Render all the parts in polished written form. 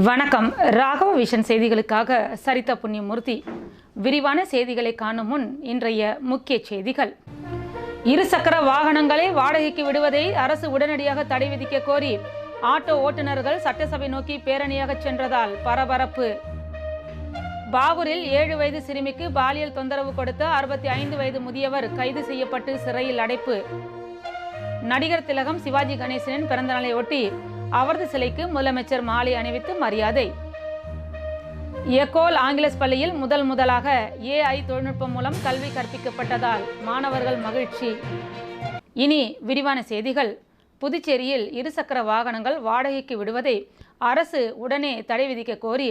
வணக்கம். ராகவ விஷன் செய்திகளுக்காக சரிதா புண்ணியமூர்த்தி. விரிவான செய்திகளை காணும் முன் இன்றைய முக்கிய செய்திகள். இருசக்கர வாகனங்களை வாடகைக்கு விடுவதை அரசு உடனடியாக தடை விதிக்க கோரி ஆட்டோ ஓட்டுநர்கள் சட்டசபை நோக்கி பேரணியாக சென்றதால் பரபரப்பு. பாகூரில் 7 வயது சிறுமிக்கு பாலியல் தொந்தரவு கொடுத்த 65 வயது முதியவர் கைது செய்யப்பட்டு சிறையில் அடைப்பு. நடிகர் திலகம் சிவாஜி கணேசனின் பிறந்தநாளை ஒட்டி அவரது சிலைக்கு முதலமைச்சர் மாலை அணிவித்து மரியாதை. எக்கோல் ஆங்கிலஸ் பள்ளியில் முதலாக AI தொழில்நுட்பம் மூலம் கல்வி கற்பிக்கப்பட்டதால் மாணவர்கள் மகிழ்ச்சி. இனி விரிவான செய்திகள். புதுச்சேரியில் இருசக்கர வாகனங்கள் வாடகைக்கு விடுவதை அரசு உடனே தடை விதிக்க கோரி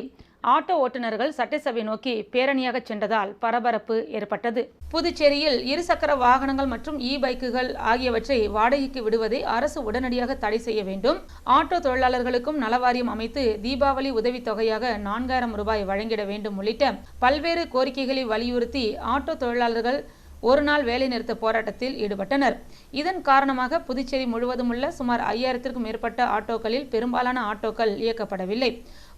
ஆட்டோ ஓட்டுநர்கள் சட்டசபை நோக்கி பேரணியாக சென்றதால் பரபரப்பு ஏற்பட்டது. புதுச்சேரியில் இருசக்கர வாகனங்கள் மற்றும் பைக்குகள் ஆகியவற்றை வாடகைக்கு விடுவதை அரசு உடனடியாக தடை செய்ய வேண்டும். ஆட்டோ தொழிலாளர்களுக்கும் நலவாரியம் அமைத்து தீபாவளி உதவித்தொகையாக 4000 ரூபாய் வழங்கிட வேண்டும் உள்ளிட்ட பல்வேறு கோரிக்கைகளை வலியுறுத்தி ஆட்டோ தொழிலாளர்கள் ஒருநாள் வேலைநிறுத்த போராட்டத்தில் ஈடுபட்டனர். இதன் காரணமாக புதுச்சேரி முழுவதும் உள்ள சுமார் 5000க்கும் மேற்பட்ட ஆட்டோக்களில் பெரும்பாலான ஆட்டோக்கள் இயக்கப்படவில்லை.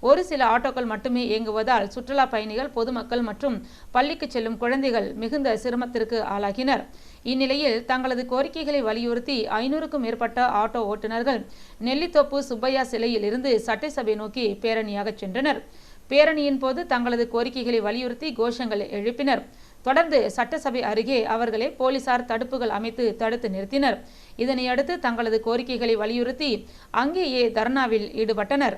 ஒரு சில ஆட்டோக்கள் மட்டுமே இயங்குவதால் சுற்றுலா பயணிகள், பொதுமக்கள் மற்றும் பள்ளிக்கு செல்லும் குழந்தைகள் மிகுந்த சிரமத்திற்கு ஆளாகினர். இந்நிலையில் தங்களது கோரிக்கைகளை வலியுறுத்தி 500க்கும் மேற்பட்ட ஆட்டோ ஓட்டுநர்கள் நெல்லித்தோப்பு சுப்பையா சிலையில் இருந்து சட்டசபை நோக்கி பேரணியாக சென்றனர். பேரணியின் போது தங்களது கோரிக்கைகளை வலியுறுத்தி கோஷங்கள் எழுப்பினர். தொடர்ந்து சட்டசபை அருகே அவர்களை போலீசார் தடுப்புகள் அமைத்து தடுத்து நிறுத்தினர். இதனையடுத்து தங்களது கோரிக்கைகளை வலியுறுத்தி அங்கேயே தர்ணாவில் ஈடுபட்டனர்.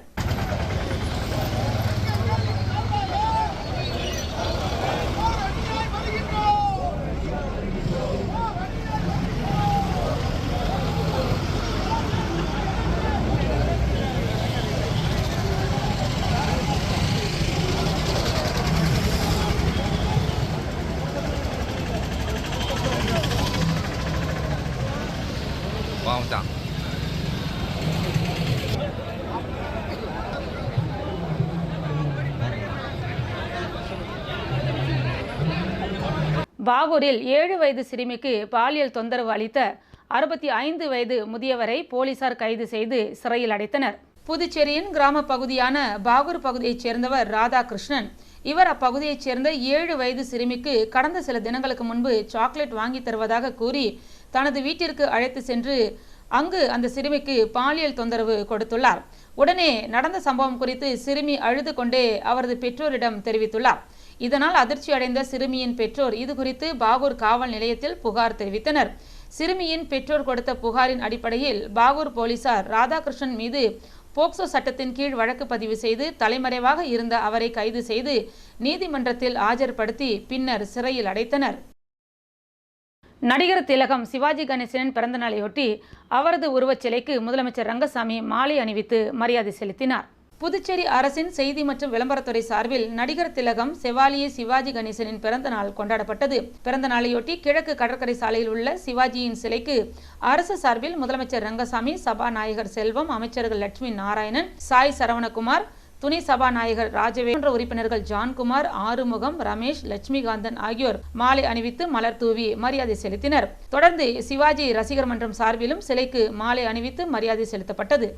பாகூரில் 7 வயது சிறுமிக்கு பாலியல் தொந்தரவு அளித்த 65 வயது முதியவரை போலீசார் கைது செய்து சிறையில் அடைத்தனர். புதுச்சேரியின் கிராம பகுதியான பாகூர் பகுதியைச் சேர்ந்தவர் ராதாகிருஷ்ணன். இவர் அப்பகுதியைச் சேர்ந்த 7 வயது சிறுமிக்கு கடந்த சில தினங்களுக்கு முன்பு சாக்லேட் வாங்கி தருவதாக கூறி தனது வீட்டிற்கு அழைத்து சென்று அங்கு அந்த சிறுமிக்கு பாலியல் தொந்தரவு கொடுத்துள்ளார். உடனே நடந்த சம்பவம் குறித்து சிறுமி அழுது கொண்டே அவரது பெற்றோரிடம் தெரிவித்துள்ளார். இதனால் அதிர்ச்சி அடைந்த சிறுமியின் பெற்றோர் இது குறித்து பாகூர் காவல் நிலையத்தில் புகார் தெரிவித்தனர். சிறுமியின் பெற்றோர் கொடுத்த புகாரின் அடிப்படையில் பாகூர் போலீசார் ராதாகிருஷ்ணன் மீது போக்சோ சட்டத்தின் கீழ் வழக்கு பதிவு செய்து தலைமறைவாக இருந்த அவரை கைது செய்து நீதிமன்றத்தில் ஆஜர்படுத்தி பின்னர் சிறையில் அடைத்தனர். நடிகர் திலகம் சிவாஜி கணேசனின் பிறந்தநாளையொட்டி அவரது உருவச்சிலைக்கு முதலமைச்சர் ரங்கசாமி மாலை அணிவித்து மரியாதை செலுத்தினார். புதுச்சேரி அரசின் செய்தி மற்றும் விளம்பரத்துறை சார்பில் நடிகர் திலகம் செவாலியே சிவாஜி கணேசனின் பிறந்த நாள் கொண்டாடப்பட்டது. பிறந்த நாளையொட்டி கிழக்கு கடற்கரை சாலையில் உள்ள சிவாஜியின் சிலைக்கு அரசு சார்பில் முதலமைச்சர் ரங்கசாமி, சபாநாயகர் செல்வம், அமைச்சர்கள் லட்சுமி நாராயணன், சாய் சரவணகுமார், துணை சபாநாயகர் ராஜவேந்திர உறுப்பினர்கள் ஜான்குமார், ஆறுமுகம், ரமேஷ், லட்சுமிகாந்தன் ஆகியோர் மாலை அணிவித்து மலர் தூவி மரியாதை செலுத்தினர். தொடர்ந்து சிவாஜி ரசிகர் மன்றம் சார்பிலும் சிலைக்கு மாலை அணிவித்து மரியாதை செலுத்தப்பட்டது.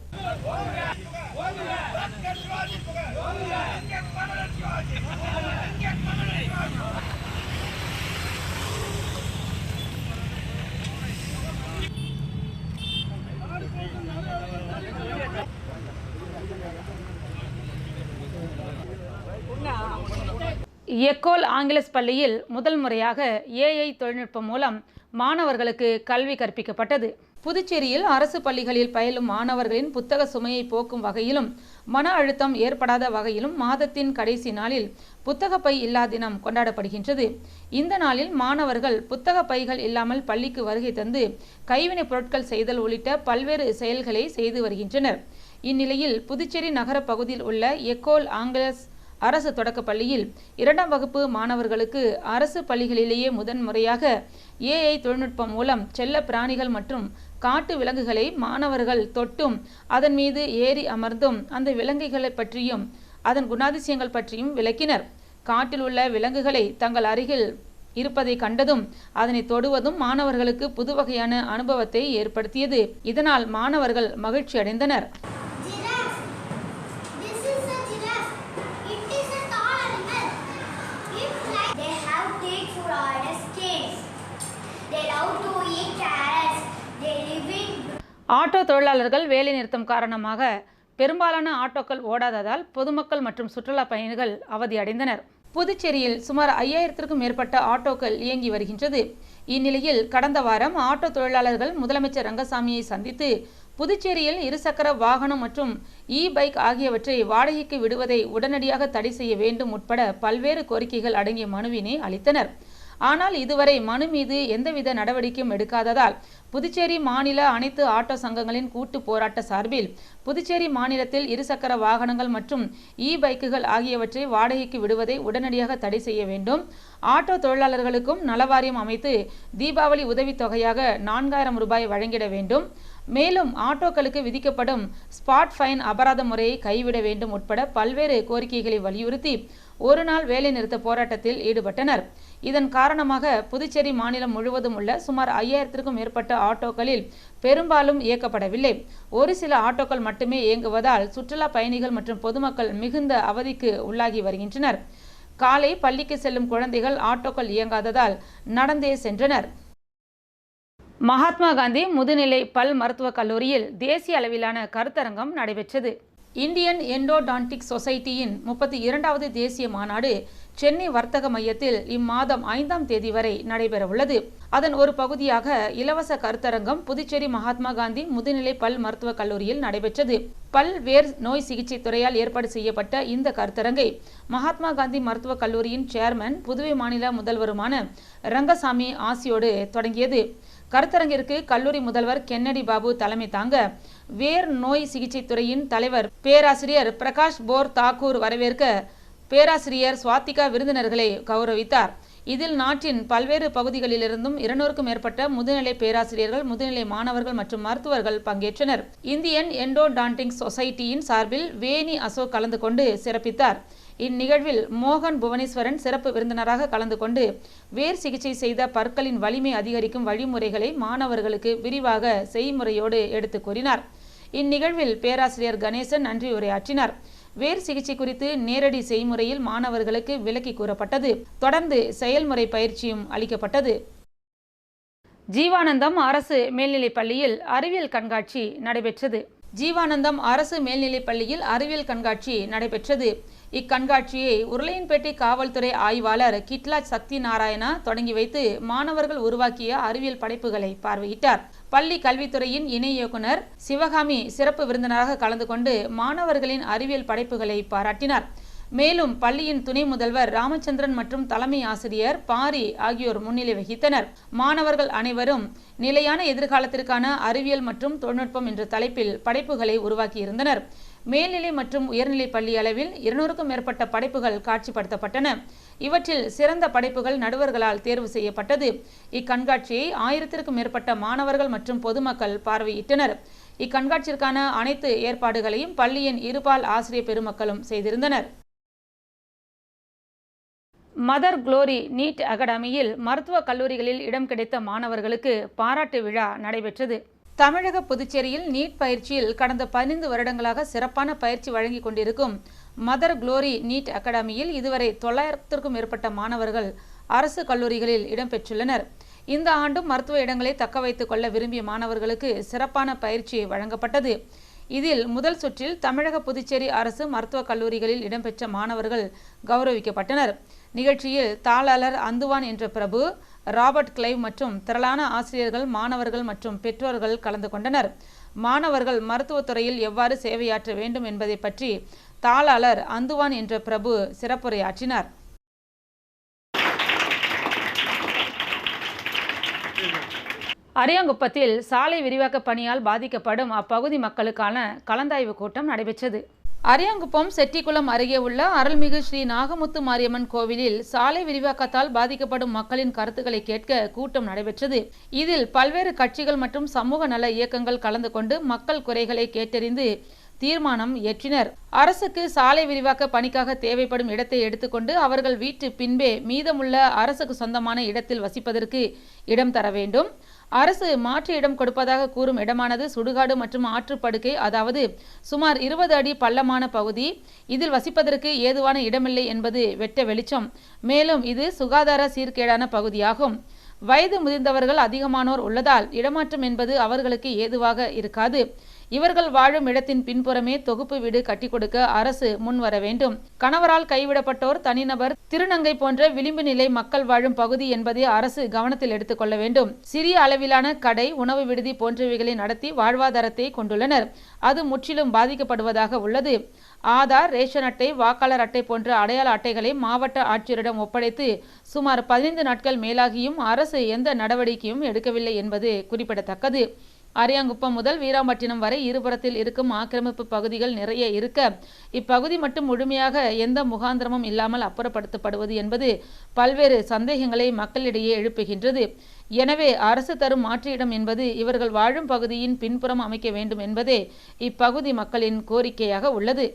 எக்கோல் ஆங்கிலஸ் பள்ளியில் முதல் முறையாக AI தொழில்நுட்பம் மூலம் மாணவர்களுக்கு கல்வி கற்பிக்கப்பட்டது. புதுச்சேரியில் அரசு பள்ளிகளில் பயிலும் மாணவர்களின் புத்தக சுமையை போக்கும் வகையிலும் மன அழுத்தம் ஏற்படாத வகையிலும் மாதத்தின் கடைசி நாளில் புத்தக பை இல்லா தினம் கொண்டாடப்படுகின்றது. இந்த நாளில் மாணவர்கள் புத்தக பைகள் இல்லாமல் பள்ளிக்கு வருகை தந்து கைவினைப் பொருட்கள் செய்தல் உள்ளிட்ட பல்வேறு செயல்களை செய்து வருகின்றனர். இந்நிலையில் புதுச்சேரி நகர பகுதியில் உள்ள எக்கோல் ஆங்கிலஸ் அரசு தொடக்க பள்ளியில் 2ஆம் வகுப்பு மாணவர்களுக்கு அரசு பள்ளிகளிலேயே முதன்முறையாக AI தொழில்நுட்பம் மூலம் செல்ல பிராணிகள் மற்றும் காட்டு விலங்குகளை மாணவர்கள் தொட்டும் அதன் மீது ஏறி அமர்ந்தும் அந்த விலங்குகளை பற்றியும் அதன் குணாதிசயங்கள் பற்றியும் விளக்கினர். காட்டில் உள்ள விலங்குகளை தங்கள் அருகில் இருப்பதை கண்டதும் அதனை தொடுவதும் மாணவர்களுக்கு புதுவகையான அனுபவத்தை ஏற்படுத்தியது. இதனால் மாணவர்கள் மகிழ்ச்சி அடைந்தனர். ஆட்டோ தொழிலாளர்கள் வேலைநிறுத்தம் காரணமாக பெரும்பாலான ஆட்டோக்கள் ஓடாததால் பொதுமக்கள் மற்றும் சுற்றுலா பயணிகள் அவதியடைந்தனர். புதுச்சேரியில் சுமார் 5000த்திற்கும் மேற்பட்ட ஆட்டோக்கள் இயங்கி வருகின்றது. இந்நிலையில் கடந்த வாரம் ஆட்டோ தொழிலாளர்கள் முதலமைச்சர் ரங்கசாமியை சந்தித்து புதுச்சேரியில் இருசக்கர வாகனம் மற்றும் பைக் ஆகியவற்றை வாடகைக்கு விடுவதை உடனடியாக தடை செய்ய வேண்டும் உட்பட பல்வேறு கோரிக்கைகள் அடங்கிய மனுவினை அளித்தனர். ஆனால் இதுவரை மனு மீது எந்தவித நடவடிக்கையும் எடுக்காததால் புதுச்சேரி மாநில அனைத்து ஆட்டோ சங்கங்களின் கூட்டு போராட்ட சார்பில் புதுச்சேரி மாநிலத்தில் இருசக்கர வாகனங்கள் மற்றும் பைக்குகள் ஆகியவற்றை வாடகைக்கு விடுவதை உடனடியாக தடை செய்ய வேண்டும். ஆட்டோ தொழிலாளர்களுக்கும் நலவாரியம் அமைத்து தீபாவளி உதவித்தொகையாக 4000 ரூபாய் வழங்கிட வேண்டும். மேலும் ஆட்டோக்களுக்கு விதிக்கப்படும் ஸ்பாட் ஃபைன் அபராத முறையை கைவிட வேண்டும் உட்பட பல்வேறு கோரிக்கைகளை வலியுறுத்தி ஒரு நாள் வேலைநிறுத்த போராட்டத்தில் ஈடுபட்டனர். இதன் காரணமாக புதுச்சேரி மாநிலம் முழுவதும் உள்ள சுமார் 5000த்திற்கும் மேற்பட்ட ஆட்டோக்களில் பெரும்பாலும் இயக்கப்படவில்லை. ஒரு சில ஆட்டோக்கள் மட்டுமே இயங்குவதால் சுற்றுலா பயணிகள் மற்றும் பொதுமக்கள் மிகுந்த அவதிக்கு உள்ளாகி வருகின்றனர். காலை பள்ளிக்கு செல்லும் குழந்தைகள் ஆட்டோக்கள் இயங்காததால் நடந்தே சென்றனர். மகாத்மா காந்தி முதுநிலை பல் மருத்துவக் கல்லூரியில் தேசிய அளவிலான கருத்தரங்கம் நடைபெற்றது. இந்தியன் எண்டோடான்டிக் சொசைட்டியின் 32வது தேசிய மாநாடு சென்னை வர்த்தக மையத்தில் இம்மாதம் 5ஆம் தேதி வரை நடைபெறவுள்ளது. அதன் ஒரு பகுதியாக இலவச கருத்தரங்கம் புதுச்சேரி மகாத்மா காந்தி முதுநிலை பல் மருத்துவக் கல்லூரியில் நடைபெற்றது. பல்வேறு நோய் சிகிச்சை துறையால் ஏற்பாடு செய்யப்பட்ட இந்த கருத்தரங்கை மகாத்மா காந்தி மருத்துவக் கல்லூரியின் சேர்மன் புதுவை மாநில முதல்வருமான ரங்கசாமி ஆசியோடு தொடங்கியது. கருத்தரங்கிற்கு கல்லூரி முதல்வர் கென்னடி பாபு தலைமை தாங்க வேர் நோய் சிகிச்சை துறையின் தலைவர் பேராசிரியர் பிரகாஷ் போர் தாக்கூர் வரவேற்க பேராசிரியர் சுவாத்திகா விருந்தினர்களை கௌரவித்தார். இதில் நாட்டின் பல்வேறு பகுதிகளிலிருந்தும் 200க்கும் மேற்பட்ட முதுநிலை பேராசிரியர்கள், முதுநிலை மாணவர்கள் மற்றும் மருத்துவர்கள் பங்கேற்றனர். இந்தியன் எண்டோடான்டிக் சொசைட்டியின் சார்பில் வேணி அசோக் கலந்து கொண்டு சிறப்பித்தார். இந்நிகழ்வில் மோகன் புவனேஸ்வரன் சிறப்பு விருந்தினராக கலந்து கொண்டு வேர் சிகிச்சை செய்த பற்களின் வலிமை அதிகரிக்கும் வழிமுறைகளை மாணவர்களுக்கு விரிவாக செய்முறையோடு எடுத்துக் கூறினார். இந்நிகழ்வில் பேராசிரியர் கணேசன் நன்றி உரையாற்றினார். வேர் சிகிச்சை குறித்து நேரடி செய்முறையில் மாணவர்களுக்கு விளக்கி கூறப்பட்டது. தொடர்ந்து செயல்முறை பயிற்சியும் அளிக்கப்பட்டது. ஜீவானந்தம் அரசு மேல்நிலைப் பள்ளியில் அறிவியல் கண்காட்சி நடைபெற்றது. ஜீவானந்தம் அரசு மேல்நிலைப் பள்ளியில் அறிவியல் கண்காட்சி நடைபெற்றது. இக்கண்காட்சியை உருளையன்பேட்டை காவல்துறை ஆய்வாளர் கிட்லாஜ் சக்தி நாராயணா தொடங்கி வைத்து மாணவர்கள் உருவாக்கிய அறிவியல் படைப்புகளை பார்வையிட்டார். பள்ளி கல்வித்துறையின் இணை இயக்குனர் சிவகாமி சிறப்பு விருந்தினராக கலந்து கொண்டு மாணவர்களின் அறிவியல் படைப்புகளை பாராட்டினார். மேலும் பள்ளியின் துணை முதல்வர் ராமச்சந்திரன் மற்றும் தலைமை ஆசிரியர் பாரி ஆகியோர் முன்னிலை வகித்தனர். மாணவர்கள் அனைவரும் நிலையான எதிர்காலத்திற்கான அறிவியல் மற்றும் தொழில்நுட்பம் என்ற தலைப்பில் படைப்புகளை உருவாக்கியிருந்தனர். மேல்நிலை மற்றும் உயர்நிலை பள்ளி அளவில் 200க்கும் மேற்பட்ட படைப்புகள் காட்சிப்படுத்தப்பட்டன. இவற்றில் சிறந்த படைப்புகள் நடுவர்களால் தேர்வு செய்யப்பட்டது. இக்கண்காட்சியை 1000த்திற்கும் மேற்பட்ட மாணவர்கள் மற்றும் பொதுமக்கள் பார்வையிட்டனர். இக்கண்காட்சிற்கான அனைத்து ஏற்பாடுகளையும் பள்ளியின் இருபால் ஆசிரியர் பெருமக்களும் செய்திருந்தனர். மதர் குளோரி நீட் அகாடமியில் மருத்துவக் கல்லூரிகளில் இடம் கிடைத்த மாணவர்களுக்கு பாராட்டு விழா நடைபெற்றது. தமிழக புதுச்சேரியில் நீட் பயிற்சியில் கடந்த 15 வருடங்களாக சிறப்பான பயிற்சி வழங்கி கொண்டிருக்கும் மதர் குளோரி நீட் அகாடமியில் இதுவரை 900க்கும் மேற்பட்ட மாணவர்கள் அரசு கல்லூரிகளில் இடம்பெற்றுள்ளனர். இந்த ஆண்டும் மருத்துவ இடங்களை தக்க வைத்துக் கொள்ள விரும்பிய மாணவர்களுக்கு சிறப்பான பயிற்சி வழங்கப்பட்டது. இதில் முதல் சுற்றில் தமிழக புதுச்சேரி அரசு மருத்துவக் கல்லூரிகளில் இடம்பெற்ற மாணவர்கள் கௌரவிக்கப்பட்டனர். நிகழ்ச்சியில் தாளாளர் அந்துவான் என்ற பிரபு, ராபர்ட் கிளைவ் மற்றும் திரளான ஆசிரியர்கள், மாணவர்கள் மற்றும் பெற்றோர்கள் கலந்து கொண்டனர். மாணவர்கள் மருத்துவத்துறையில் எவ்வாறு சேவையாற்ற வேண்டும் என்பதை பற்றி தாளாளர் அந்துவான் என்ற பிரபு சிறப்புரையாற்றினார். அரியாங்குப்பத்தில் சாலை விரிவாக்க பணியால் பாதிக்கப்படும் அப்பகுதி மக்களுக்கான கலந்தாய்வு கூட்டம் நடைபெற்றது. அரியாங்குப்பம் செட்டிக்குளம் அருகே உள்ள அருள்மிகு ஸ்ரீ நாகமுத்து மாரியம்மன் கோவிலில் சாலை விரிவாக்கத்தால் பாதிக்கப்படும் மக்களின் கருத்துக்களை கேட்க கூட்டம் நடைபெற்றது. இதில் பல்வேறு கட்சிகள் மற்றும் சமூக நல இயக்கங்கள் கலந்து கொண்டு மக்கள் குறைகளை கேட்டறிந்து தீர்மானம் இயற்றினர். அரசுக்கு சாலை விரிவாக்க பணிக்காக தேவைப்படும் இடத்தை எடுத்துக்கொண்டு அவர்கள் வீட்டு பின்பே மீதமுள்ள அரசுக்கு சொந்தமான இடத்தில் வசிப்பதற்கு இடம் தர வேண்டும். அரசு மாற்று இடம் கொடுப்பதாக கூறும் இடமானது சுடுகாடு மற்றும் ஆற்றுப்படுக்கை, அதாவது சுமார் 20 அடி பள்ளமான பகுதி. இதில் வசிப்பதற்கு ஏதுவான இடமில்லை என்பது வெட்ட வெளிச்சம். மேலும் இது சுகாதார சீர்கேடான பகுதியாகும். வயது முதிர்ந்தவர்கள் அதிகமானோர் உள்ளதால் இடமாற்றம் என்பது அவர்களுக்கு ஏதுவாக இருக்காது. இவர்கள் வாழும் இடத்தின் பின்புறமே தொகுப்பு வீடு கட்டிக் கொடுக்க அரசு முன்வர வேண்டும். கணவரால் கைவிடப்பட்டோர், தனிநபர், திருநங்கை போன்ற விளிம்பு நிலை மக்கள் வாழும் பகுதி என்பதை அரசு கவனத்தில் எடுத்துக் கொள்ள வேண்டும். சிறிய அளவிலான கடை, உணவு விடுதி போன்றவைகளை நடத்தி வாழ்வாதாரத்தை கொண்டுள்ளனர். அது முற்றிலும் பாதிக்கப்படுவதாக உள்ளது. ஆதார், ரேஷன் அட்டை, வாக்காளர் அட்டை போன்ற அடையாள அட்டைகளை மாவட்ட ஆட்சியரிடம் ஒப்படைத்து சுமார் 15 நாட்கள் மேலாகியும் அரசு எந்த நடவடிக்கையும் எடுக்கவில்லை என்பது குறிப்பிடத்தக்கது. அரியாங்குப்பம் முதல் வீராம்பட்டினம் வரை இருபுறத்தில் இருக்கும் ஆக்கிரமிப்பு பகுதிகள் நிறைய இருக்க இப்பகுதி மட்டும் முழுமையாக எந்த முகாந்திரமும் இல்லாமல் அப்புறப்படுத்தப்படுவது என்பது பல்வேறு சந்தேகங்களை மக்களிடையே எழுப்புகின்றது. எனவே அரசு தரும் மாற்று இடம் என்பது இவர்கள் வாழும் பகுதியின் பின்புறம் அமைக்க வேண்டும் என்பதே இப்பகுதி மக்களின் கோரிக்கையாக உள்ளது.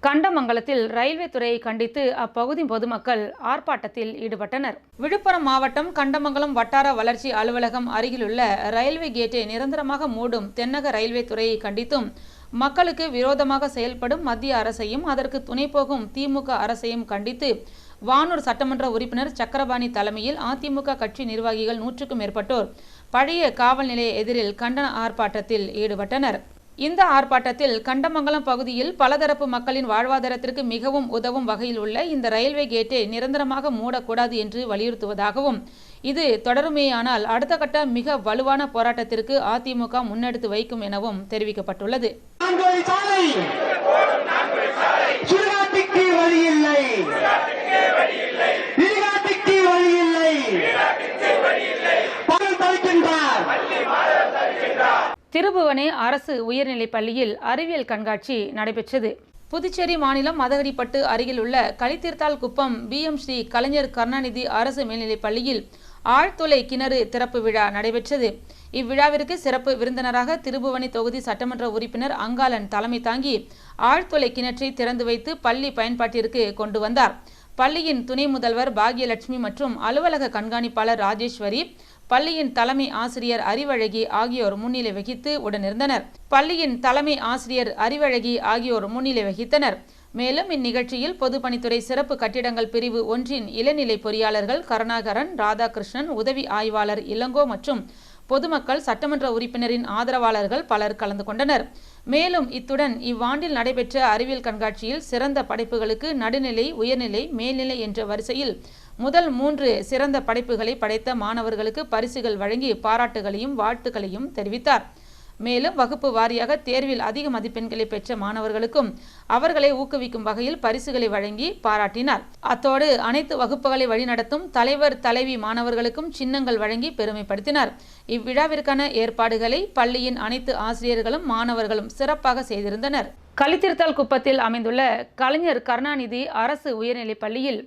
கண்டமங்கலத்தில் ரயில்வே துறையை கண்டித்து அப்பகுதி பொதுமக்கள் ஆர்ப்பாட்டத்தில் ஈடுபட்டனர். விழுப்புரம் மாவட்டம் கண்டமங்கலம் வட்டார வளர்ச்சி அலுவலகம் அருகிலுள்ள ரயில்வே கேட்டை நிரந்தரமாக மூடும் தென்னக ரயில்வே துறையை கண்டித்தும், மக்களுக்கு விரோதமாக செயல்படும் மத்திய அரசையும் அதற்கு துணை போகும் திமுக அரசையும் கண்டித்து வானூர் சட்டமன்ற உறுப்பினர் சக்கரபாணி தலைமையில் அதிமுக கட்சி நிர்வாகிகள் 100க்கும் மேற்பட்டோர் பழைய காவல் நிலைய எதிரில் கண்டன ஆர்ப்பாட்டத்தில் ஈடுபட்டனர். இந்த ஆர்ப்பாட்டத்தில் கண்டமங்கலம் பகுதியில் பலதரப்பு மக்களின் வாழ்வாதாரத்திற்கு மிகவும் உதவும் வகையில் உள்ள இந்த ரயில்வே கேட்டை நிரந்தரமாக மூடக்கூடாது என்று வலியுறுத்துவதாகவும், இது தொடருமேயானால் அடுத்த கட்ட மிக வலுவான போராட்டத்திற்கு அதிமுக முன்னெடுத்து வைக்கும் எனவும் தெரிவிக்கப்பட்டுள்ளது. திருபுவனே அரசு உயர்நிலைப் பள்ளியில் அறிவியல் கண்காட்சி நடைபெற்றது. புதுச்சேரி மாநிலம் மதகடிப்பட்டு அருகில் உள்ள களித்தீர்த்தால் குப்பம் BM ஸ்ரீ கலைஞர் கருணாநிதி அரசு மேல்நிலைப் பள்ளியில் ஆழ்துளை கிணறு திறப்பு விழா நடைபெற்றது. இவ்விழாவிற்கு சிறப்பு விருந்தினராக திருபுவனி தொகுதி சட்டமன்ற உறுப்பினர் அங்காளன் தலைமை தாங்கி ஆழ்துளை கிணற்றை திறந்து வைத்து பள்ளி பயன்பாட்டிற்கு கொண்டு வந்தார். பள்ளியின் துணை முதல்வர் பாக்யலட்சுமி மற்றும் அலுவலக கண்காணிப்பாளர் ராஜேஸ்வரி, பள்ளியின் தலைமை ஆசிரியர் அறிவழகி ஆகியோர் முன்னிலை வகித்து உடனிருந்தனர். மேலும் இந்நிகழ்ச்சியில் பொதுப்பணித்துறை சிறப்பு கட்டிடங்கள் பிரிவு 1இன் இளநிலை பொறியாளர்கள் கருணாகரன், ராதாகிருஷ்ணன், உதவி ஆய்வாளர் இளங்கோ மற்றும் பொதுமக்கள், சட்டமன்ற உறுப்பினரின் ஆதரவாளர்கள் பலர் கலந்து கொண்டனர். மேலும் இத்துடன் இவ்வாண்டில் நடைபெற்ற அறிவியல் கண்காட்சியில் சிறந்த படைப்புகளுக்கு நடுநிலை, உயர்நிலை, மேல்நிலை என்ற வரிசையில் முதல் 3 சிறந்த படைப்புகளை படைத்த மாணவர்களுக்கு பரிசுகள் வழங்கி பாராட்டுகளையும் வாழ்த்துக்களையும் தெரிவித்தார். மேலும் வகுப்பு வாரியாக தேர்வில் அதிக மதிப்பெண்களை பெற்ற மாணவர்களுக்கும் அவர்களை ஊக்குவிக்கும் வகையில் பரிசுகளை வழங்கி பாராட்டினார். அத்தோடு அனைத்து வகுப்புகளை வழிநடத்தும் தலைவர், தலைவி மாணவர்களுக்கும் சின்னங்கள் வழங்கி பெருமைப்படுத்தினார். இவ்விழாவிற்கான ஏற்பாடுகளை பள்ளியின் அனைத்து ஆசிரியர்களும் மாணவர்களும் சிறப்பாக செய்திருந்தனர். களித்திருத்தால் குப்பத்தில் அமைந்துள்ள கலைஞர் கருணாநிதி அரசு உயர்நிலைப் பள்ளியில்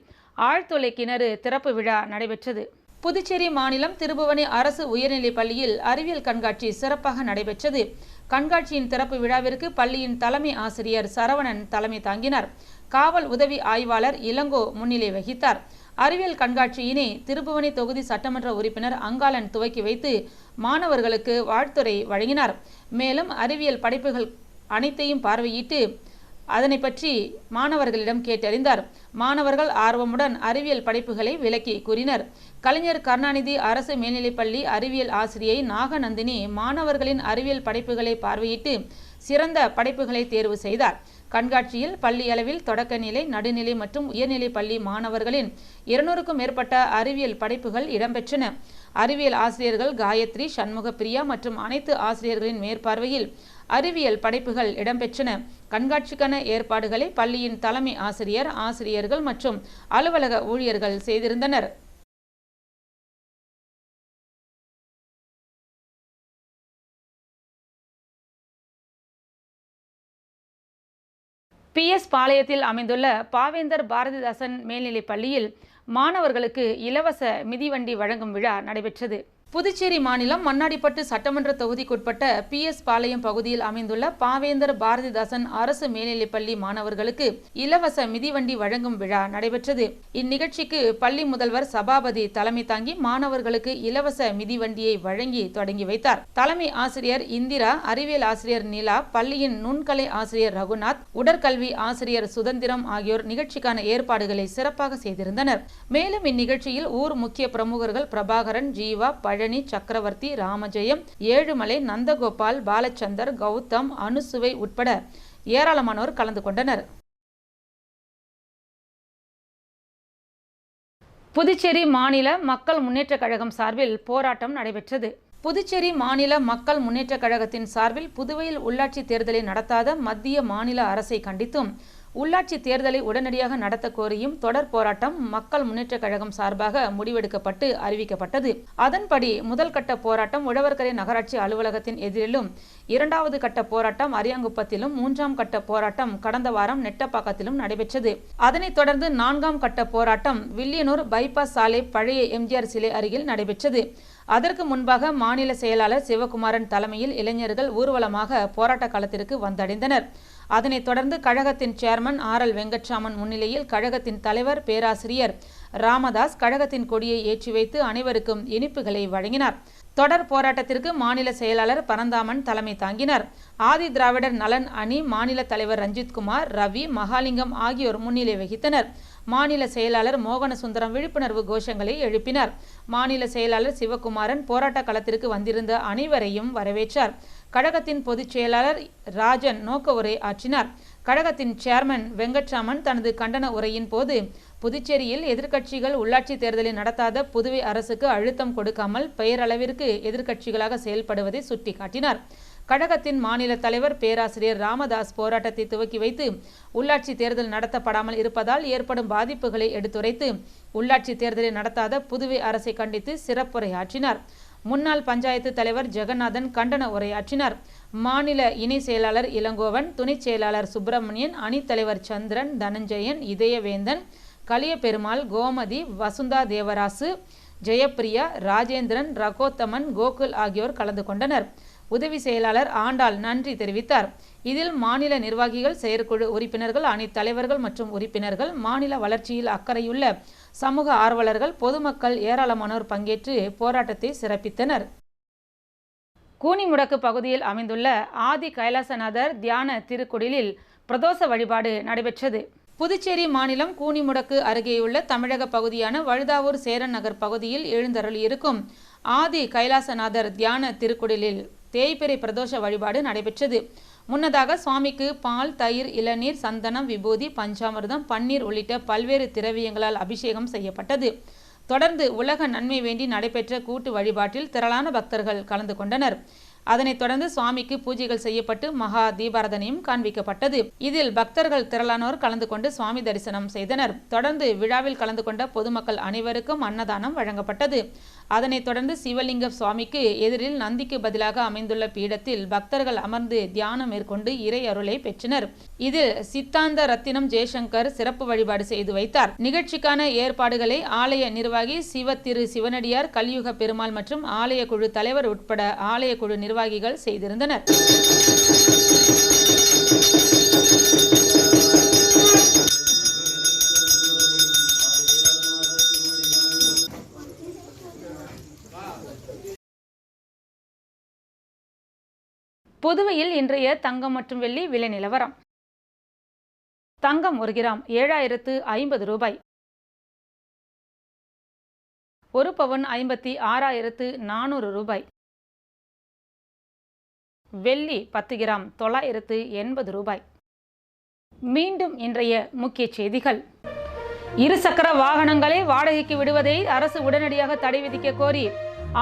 ஆழ்துளை கிணறு திறப்பு விழா நடைபெற்றது. புதுச்சேரி மாநிலம் திருபுவனி அரசு உயர்நிலைப் பள்ளியில் அறிவியல் கண்காட்சி சிறப்பாக நடைபெற்றது. கண்காட்சியின் திறப்பு விழாவிற்கு பள்ளியின் தலைமை ஆசிரியர் சரவணன் தலைமை தாங்கினார். காவல் உதவி ஆய்வாளர் இளங்கோ முன்னிலை வகித்தார். அறிவியல் கண்காட்சியினை திருபுவனி தொகுதி சட்டமன்ற உறுப்பினர் அங்காளன் துவக்கி வைத்து மாணவர்களுக்கு வாழ்த்துரை வழங்கினார். மேலும் அறிவியல் படைப்புகள் அனைத்தையும் பார்வையிட்டு அதனை பற்றி மாணவர்களிடம் கேட்டறிந்தார். மாணவர்கள் ஆர்வமுடன் அறிவியல் படைப்புகளை விளக்கி கூறினர். கலைஞர் கருணாநிதி அரசு மேல்நிலைப்பள்ளி அறிவியல் ஆசிரியை நாகநந்தினி மாணவர்களின் அறிவியல் படைப்புகளை பார்வையிட்டு சிறந்த படைப்புகளை தேர்வு செய்தார். கண்காட்சியில் பள்ளி அளவில் தொடக்கநிலை, நடுநிலை மற்றும் உயர்நிலை பள்ளி மாணவர்களின் 200க்கும் மேற்பட்ட அறிவியல் படைப்புகள் இடம்பெற்றன. அறிவியல் ஆசிரியர்கள் காயத்ரி, சண்முகப்பிரியா மற்றும் அனைத்து ஆசிரியர்களின் மேற்பார்வையில் அறிவியல் படைப்புகள் இடம்பெற்றன. கண்காட்சிக்கான ஏற்பாடுகளை பள்ளியின் தலைமை ஆசிரியர், ஆசிரியர்கள் மற்றும் அலுவலக ஊழியர்கள் செய்திருந்தனர். PS பாளையத்தில் அமைந்துள்ள பாவேந்தர் பாரதிதாசன் மேல்நிலைப் பள்ளியில் மாணவர்களுக்கு இலவச மிதிவண்டி வழங்கும் விழா நடைபெற்றது. புதுச்சேரி மாநிலம் மண்ணாடிப்பட்டு சட்டமன்ற தொகுதிக்குட்பட்ட PS பாளையம் பகுதியில் அமைந்துள்ள பாவேந்தர் பாரதிதாசன் அரசு மேல்நிலைப்பள்ளி மாணவர்களுக்கு இலவச மிதிவண்டி வழங்கும் விழா நடைபெற்றது. இந்நிகழ்ச்சிக்கு பள்ளி முதல்வர் சபாபதி தலைமை தாங்கி மாணவர்களுக்கு இலவச மிதிவண்டியை வழங்கி தொடங்கி வைத்தார். தலைமை ஆசிரியர் இந்திரா, அறிவியல் ஆசிரியர் நிலா, பள்ளியின் நுண்கலை ஆசிரியர் ரகுநாத், உடற்கல்வி ஆசிரியர் சுதந்திரம் ஆகியோர் நிகழ்ச்சிக்கான ஏற்பாடுகளை சிறப்பாக செய்திருந்தனர். மேலும் இந்நிகழ்ச்சியில் ஊர் முக்கிய பிரமுகர்கள் பிரபாகரன், ஜீவா, பழனி, சக்கரவர்த்தி, ராமஜெயம், ஏழுமலை, நந்தகோபால், பாலச்சந்தர், கௌதம், அனுசுவை உட்பட ஏராளமானோர் கலந்து கொண்டனர். புதுச்சேரி மாநில மக்கள் முன்னேற்றக் கழகம் சார்பில் போராட்டம் நடைபெற்றது. புதுச்சேரி மாநில மக்கள் முன்னேற்றக் கழகத்தின் சார்பில் புதுவையில் உள்ளாட்சி தேர்தலை நடத்தாத மத்திய மாநில அரசை கண்டித்தும் உள்ளாட்சி தேர்தலை உடனடியாக நடத்த கோரியும் தொடர் போராட்டம் மக்கள் முன்னேற்றக் கழகம் சார்பாக முடிவெடுக்கப்பட்டு அறிவிக்கப்பட்டது. அதன்படி முதல் கட்ட போராட்டம் உழவர்கரை நகராட்சி அலுவலகத்தின் எதிரிலும், இரண்டாவது கட்ட போராட்டம் அரியாங்குப்பத்திலும், மூன்றாம் கட்ட போராட்டம் கடந்த வாரம் நெட்டப்பாக்கத்திலும் நடைபெற்றது. அதனைத் தொடர்ந்து நான்காம் கட்ட போராட்டம் வில்லியனூர் பைபாஸ் சாலை பழைய எம்ஜிஆர் சிலை அருகில் நடைபெற்றது. அதற்கு முன்பாக மாநில செயலாளர் சிவகுமாரன் தலைமையில் இளைஞர்கள் ஊர்வலமாக போராட்ட களத்திற்கு வந்தடைந்தனர். அதனைத் தொடர்ந்து கழகத்தின் சேர்மன் RL வெங்கட்ராமன் முன்னிலையில் கழகத்தின் தலைவர் பேராசிரியர் ராமதாஸ் கழகத்தின் கொடியை ஏற்றி வைத்து அனைவருக்கும் இனிப்புகளை வழங்கினார். தொடர் போராட்டத்திற்கு மாநில செயலாளர் பரந்தாமன் தலைமை தாங்கினார். ஆதி திராவிடர் நலன் அணி மாநில தலைவர் ரஞ்சித்குமார், ரவி, மகாலிங்கம் ஆகியோர் முன்னிலை வகித்தனர். மாநில செயலாளர் மோகனசுந்தரம் விழிப்புணர்வு கோஷங்களை எழுப்பினார். மாநில செயலாளர் சிவகுமாரன் போராட்ட களத்திற்கு வந்திருந்த அனைவரையும் வரவேற்றார். கழகத்தின் பொதுச் செயலாளர் ராஜன் நோக்க உரை ஆற்றினார். கழகத்தின் சேர்மன் வெங்கட்ராமன் தனது கண்டன உரையின் போது புதுச்சேரியில் எதிர்க்கட்சிகள் உள்ளாட்சி தேர்தலை நடத்தாத புதுவை அரசுக்கு அழுத்தம் கொடுக்காமல் பெயரளவிற்கு எதிர்க்கட்சிகளாக செயல்படுவதை சுட்டிக்காட்டினார். கழகத்தின் மாநில தலைவர் பேராசிரியர் ராமதாஸ் போராட்டத்தை துவக்கி வைத்து உள்ளாட்சி தேர்தல் நடத்தப்படாமல் இருப்பதால் ஏற்படும் பாதிப்புகளை எடுத்துரைத்து உள்ளாட்சி தேர்தலை நடத்தாத புதுவை அரசை கண்டித்து சிறப்புரையாற்றினார். முன்னாள் பஞ்சாயத்து தலைவர் ஜெகநாதன் கண்டன உரையாற்றினார். மாநில இணை செயலாளர் இளங்கோவன், துணை செயலாளர் சுப்பிரமணியன், அணித்தலைவர் சந்திரன், தனஞ்சயன், இதயவேந்தன், கலியபெருமாள், கோமதி, வசுந்தா தேவராசு, ஜெயப்பிரியா, ராஜேந்திரன், ரகோத்தமன், கோகுல் ஆகியோர் கலந்து கொண்டனர். உதவி செயலாளர் ஆண்டாள் நன்றி தெரிவித்தார். இதில் மாநில நிர்வாகிகள், செயற்குழு உறுப்பினர்கள், அணித் தலைவர்கள் மற்றும் உறுப்பினர்கள், மாநில வளர்ச்சியில் அக்கறையுள்ள சமூக ஆர்வலர்கள், பொதுமக்கள் ஏராளமானோர் பங்கேற்று போராட்டத்தை சிறப்பித்தனர். கூனிமுடக்கு பகுதியில் அமைந்துள்ள ஆதி கைலாசநாதர் தியான திருக்குடிலில் பிரதோஷ வழிபாடு நடைபெற்றது. புதுச்சேரி மாநிலம் கூனிமுடக்கு அருகேயுள்ள தமிழக பகுதியான வழுதாவூர் சேரன் நகர் பகுதியில் எழுந்தருளியிருக்கும் ஆதி கைலாசநாதர் தியான திருக்குடிலில் தேய்பிறை பிரதோஷ வழிபாடு நடைபெற்றது. முன்னதாக சுவாமிக்கு பால், தயிர், இளநீர், சந்தனம், விபூதி, பஞ்சாமிர்தம், பன்னீர் உள்ளிட்ட பல்வேறு திரவியங்களால் அபிஷேகம் செய்யப்பட்டது. தொடர்ந்து உலக நன்மை வேண்டி நடைபெற்ற கூட்டு வழிபாட்டில் திரளான பக்தர்கள் கலந்து கொண்டனர். அதனைத் தொடர்ந்து சுவாமிக்கு பூஜைகள் செய்யப்பட்டு மகா தீபாராதனையும் காண்பிக்கப்பட்டது. இதில் பக்தர்கள் திரளானோர் கலந்து கொண்டு சுவாமி தரிசனம் செய்தனர். தொடர்ந்து விழாவில் கலந்து கொண்ட பொதுமக்கள் அனைவருக்கும் அன்னதானம் வழங்கப்பட்டது. அதனைத் தொடர்ந்து சிவலிங்க சுவாமிக்கு எதிரில் நந்திக்கு பதிலாக அமைந்துள்ள பீடத்தில் பக்தர்கள் அமர்ந்து தியானம் மேற்கொண்டு இறை அருளை பெற்றனர். இதில் சித்தாந்த ரத்தினம் ஜெயசங்கர் சிறப்பு வழிபாடு செய்து வைத்தார். நிகழ்ச்சிக்கான ஏற்பாடுகளை ஆலய நிர்வாகி திரு சிவனடியார், கலியுக பெருமாள் மற்றும் ஆலய குழு தலைவர் உட்பட ஆலய குழு நிர்வாகிகள் செய்திருந்தனர். புதுவையில் இன்றைய தங்கம் மற்றும் வெள்ளி விலை நிலவரம். தங்கம் 1 கிராம் 7050 ரூபாய். 1 பவுன் 56,400 ரூபாய். வெள்ளி 10 கிராம் 980 ரூபாய். மீண்டும் இன்றைய முக்கிய செய்திகள். இருசக்கர வாகனங்களை வாடகைக்கு விடுவதை அரசு உடனடியாக தடை விதிக்க கோரி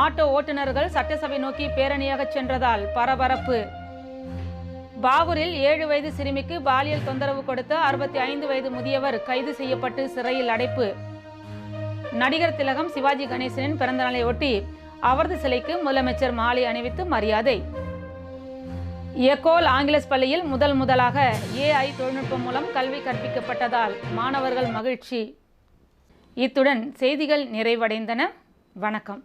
ஆட்டோ ஓட்டுநர்கள் சட்டசபை நோக்கி பேரணியாக சென்றதால் பரபரப்பு. பாகூரில் 7 வயது சிறுமிக்கு பாலியல் தொந்தரவு கொடுத்த 65 வயது முதியவர் கைது செய்யப்பட்டு சிறையில் அடைப்பு. நடிகர் திலகம் சிவாஜி கணேசனின் பிறந்தநாளை ஒட்டி அவரது சிலைக்கு முதலமைச்சர் மாலை அணிவித்து மரியாதை. எக்கோல் ஆங்கிலஸ் பள்ளியில் முதலாக AI தொழில்நுட்பம் மூலம் கல்வி கற்பிக்கப்பட்டதால் மாணவர்கள் மகிழ்ச்சி. இத்துடன் செய்திகள் நிறைவடைந்தன. வணக்கம்.